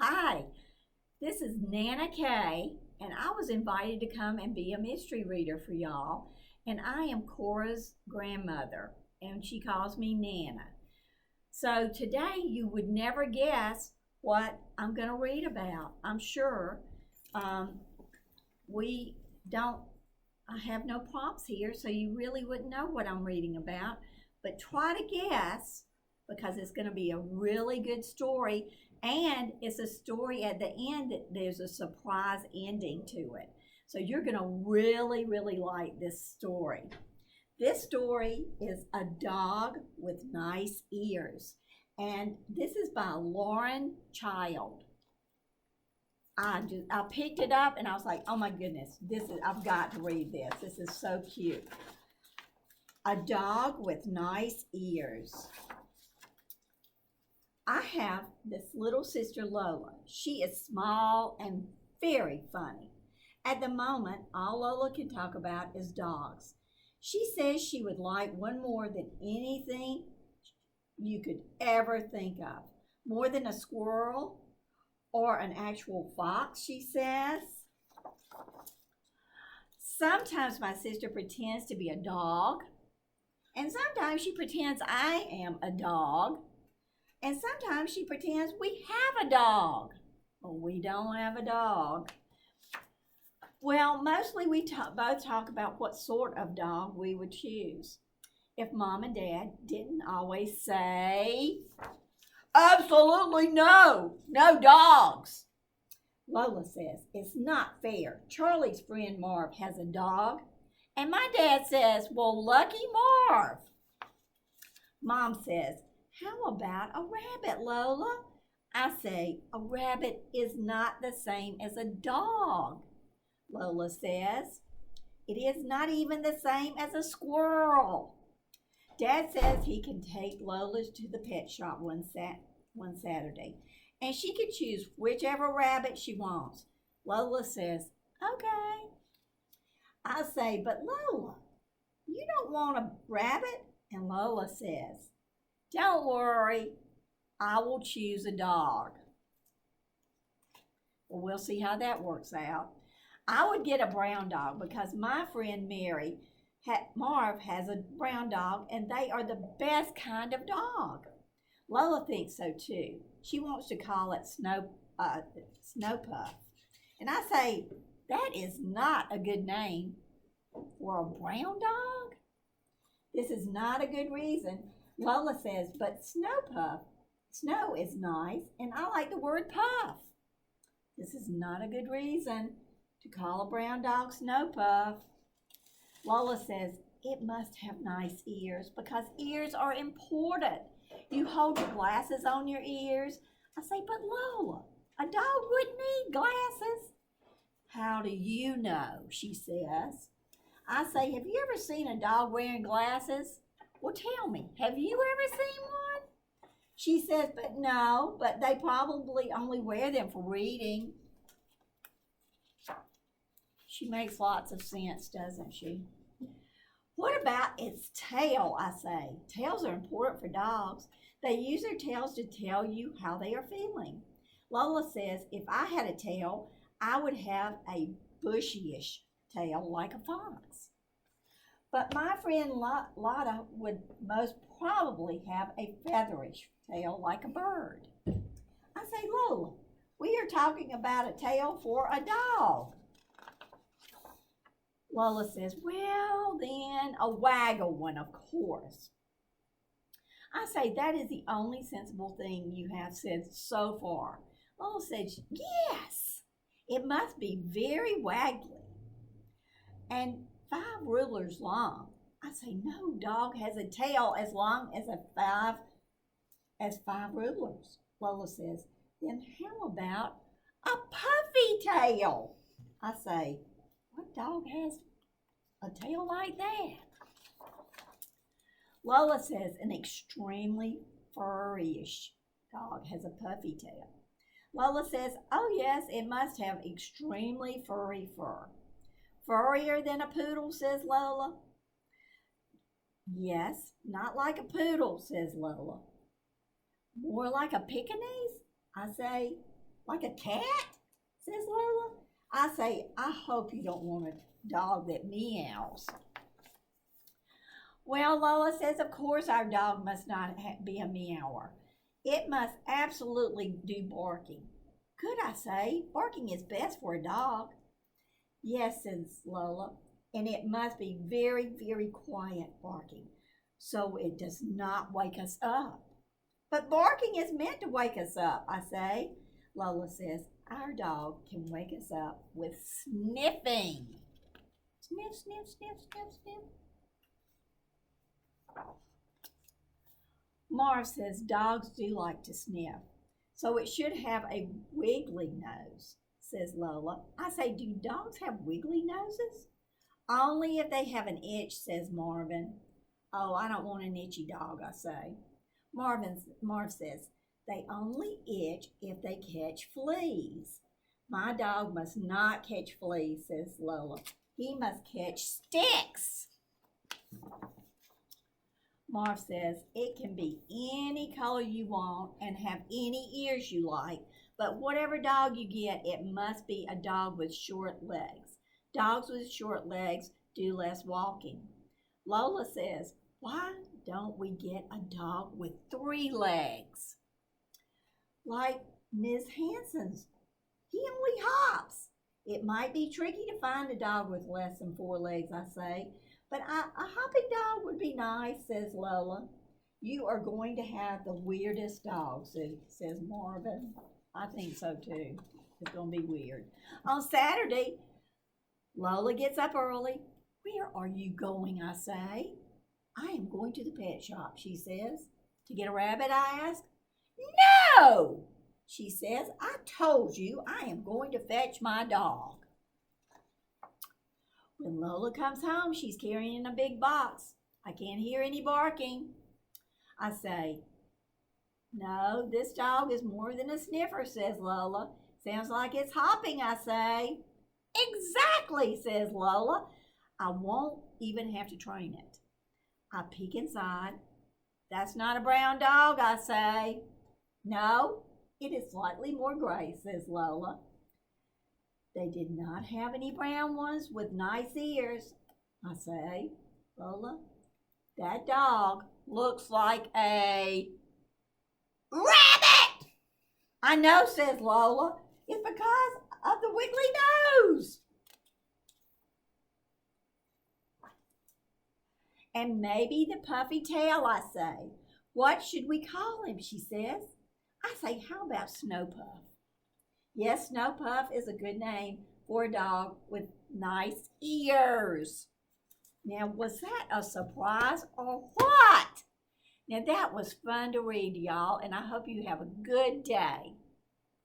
Hi, this is Nana Kay, and I was invited to come and be a mystery reader for y'all. And I am Cora's grandmother, and she calls me Nana. So today you would never guess what I'm going to read about. I'm sure um, we don't, I have no prompts here, so you really wouldn't know what I'm reading about. But try to guess because it's going to be a really good story. And it's a story at the end that there's a surprise ending to it. So you're going to really, really like this story. This story is A Dog with Nice Ears. And this is by Lauren Child. I picked it up and I was like, oh my goodness, I've got to read this. This is so cute. A Dog with Nice Ears. I have this little sister Lola. She is small and very funny. At the moment, all Lola can talk about is dogs. She says she would like one more than anything you could ever think of. More than a squirrel or an actual fox, she says. Sometimes my sister pretends to be a dog, and sometimes she pretends I am a dog. And sometimes she pretends we have a dog. Well, we don't have a dog. Well, mostly we both talk about what sort of dog we would choose. If Mom and Dad didn't always say, absolutely no, no dogs. Lola says, it's not fair. Charlie's friend Marv has a dog. And my dad says, well, lucky Marv. Mom says, how about a rabbit, Lola? I say, a rabbit is not the same as a dog. Lola says, it is not even the same as a squirrel. Dad says he can take Lola to the pet shop one Saturday, and she can choose whichever rabbit she wants. Lola says, okay. I say, but Lola, you don't want a rabbit? And Lola says, don't worry, I will choose a dog. Well, we'll see how that works out. I would get a brown dog because my friend Marv has a brown dog and they are the best kind of dog. Lola thinks so too. She wants to call it Snow Puff. And I say, that is not a good name for a brown dog. This is not a good reason. Lola says, but snow is nice, and I like the word puff. This is not a good reason to call a brown dog Snow Puff. Lola says, it must have nice ears because ears are important. You hold your glasses on your ears. I say, but Lola, a dog wouldn't need glasses. How do you know? She says. I say, have you ever seen a dog wearing glasses? Well, tell me, have you ever seen one? She says, but no, but they probably only wear them for reading. She makes lots of sense, doesn't she? What about its tail, I say? Tails are important for dogs. They use their tails to tell you how they are feeling. Lola says, if I had a tail, I would have a bushy-ish tail like a fox. But my friend Lotta would most probably have a featherish tail like a bird. I say, Lola, we are talking about a tail for a dog. Lola says, well, then a waggle one, of course. I say, that is the only sensible thing you have said so far. Lola says, yes, it must be very waggly and 5 rulers long. I say, no dog has a tail as long as five rulers. Lola says, then how about a puffy tail? I say, what dog has a tail like that? Lola says, an extremely furryish dog has a puffy tail. Lola says, oh yes, it must have extremely furry fur. Furrier than a poodle, says Lola. Yes, not like a poodle, says Lola. More like a Pekingese? I say, Like a cat? Says Lola. I say, I hope you don't want a dog that meows. Well, Lola says, of course our dog must not be a meower. It must absolutely do barking. Could I say, barking is best for a dog. Yes, says Lola, and it must be very, very quiet barking, so it does not wake us up. But barking is meant to wake us up, I say. Lola says, our dog can wake us up with sniffing. Sniff, sniff, sniff, sniff, sniff. Marv says dogs do like to sniff, so it should have a wiggly nose, says Lola. I say, do dogs have wiggly noses? Only if they have an itch, says Marvin. Oh, I don't want an itchy dog, I say. Marv says, they only itch if they catch fleas. My dog must not catch fleas, says Lola. He must catch sticks. Marv says, it can be any color you want and have any ears you like, but whatever dog you get, it must be a dog with short legs. Dogs with short legs do less walking. Lola says, why don't we get a dog with 3 legs? Like Miss Hanson's. He only hops. It might be tricky to find a dog with less than 4 legs, I say. But a hopping dog would be nice, says Lola. You are going to have the weirdest dog, says Marvin. I think so too. It's going to be weird. On Saturday, Lola gets up early. Where are you going, I say. I am going to the pet shop, she says. To get a rabbit, I ask. No, she says. I told you I am going to fetch my dog. When Lola comes home, she's carrying a big box. I can't hear any barking. I say, no, this dog is more than a sniffer, says Lola. Sounds like it's hopping, I say. Exactly, says Lola. I won't even have to train it. I peek inside. That's not a brown dog, I say. No, it is slightly more gray, says Lola. They did not have any brown ones with nice ears, I say. Lola, that dog looks like a rabbit. I know, says Lola. It's because of the wiggly nose. And maybe the puffy tail, I say. What should we call him, she says. I say, how about Snowpuff? Yes, Snowpuff is a good name for a dog with nice ears. Now, was that a surprise or what? Now, that was fun to read, y'all, and I hope you have a good day.